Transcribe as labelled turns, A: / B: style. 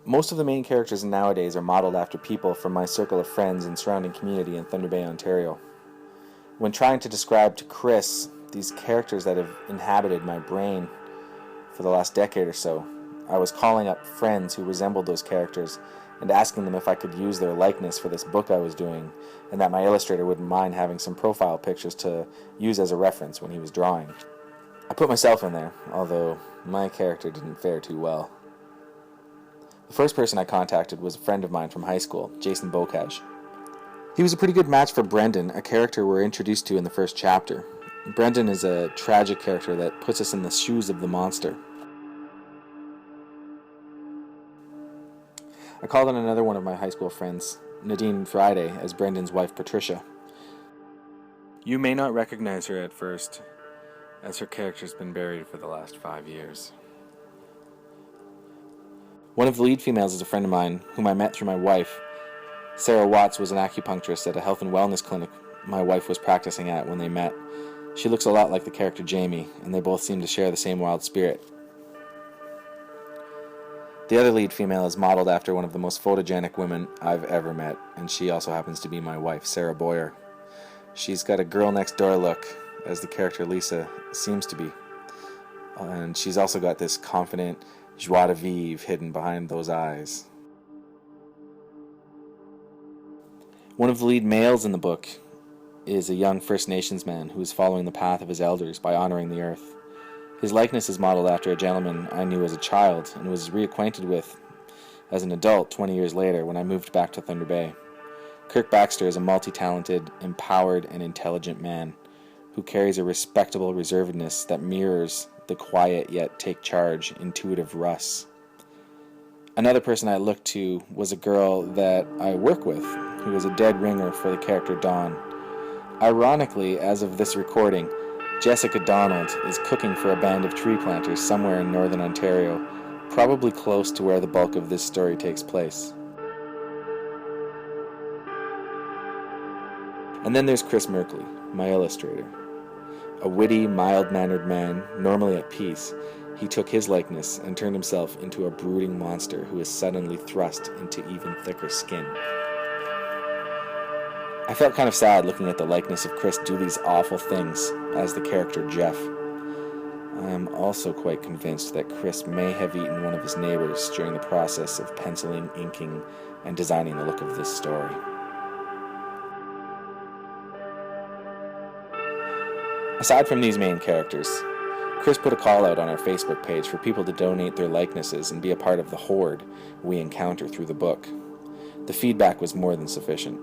A: Most of the main characters nowadays are modeled after people from my circle of friends and surrounding community in Thunder Bay, Ontario. When trying to describe to Chris these characters that have inhabited my brain for the last decade or so, I was calling up friends who resembled those characters and asking them if I could use their likeness for this book I was doing, and that my illustrator wouldn't mind having some profile pictures to use as a reference when he was drawing. I put myself in there, although my character didn't fare too well. The first person I contacted was a friend of mine from high school, Jason Bocage. He was a pretty good match for Brendan, a character we're introduced to in the first chapter. Brendan is a tragic character that puts us in the shoes of the monster. I called on another one of my high school friends, Nadine Friday, as Brendan's wife Patricia. You may not recognize her at first, as her character's been buried for the last 5 years. One of the lead females is a friend of mine, whom I met through my wife. Sarah Watts was an acupuncturist at a health and wellness clinic my wife was practicing at when they met. She looks a lot like the character Jamie, and they both seem to share the same wild spirit. The other lead female is modeled after one of the most photogenic women I've ever met, and she also happens to be my wife, Sarah Boyer. She's got a girl-next-door look, as the character Lisa seems to be. And she's also got this confident joie de vivre hidden behind those eyes. One of the lead males in the book is a young First Nations man who is following the path of his elders by honoring the earth. His likeness is modeled after a gentleman I knew as a child and was reacquainted with as an adult 20 years later when I moved back to Thunder Bay. Kirk Baxter is a multi-talented, empowered, and intelligent man who carries a respectable reservedness that mirrors the quiet yet take-charge, intuitive Russ. Another person I looked to was a girl that I work with who is a dead ringer for the character Dawn. Ironically, as of this recording, Jessica Donald is cooking for a band of tree planters somewhere in northern Ontario, probably close to where the bulk of this story takes place. And then there's Chris Merkley, my illustrator. A witty, mild-mannered man, normally at peace, he took his likeness and turned himself into a brooding monster who is suddenly thrust into even thicker skin. I felt kind of sad looking at the likeness of Chris do these awful things as the character Jeff. I am also quite convinced that Chris may have eaten one of his neighbors during the process of penciling, inking, and designing the look of this story. Aside from these main characters, Chris put a call out on our Facebook page for people to donate their likenesses and be a part of the horde we encounter through the book. The feedback was more than sufficient.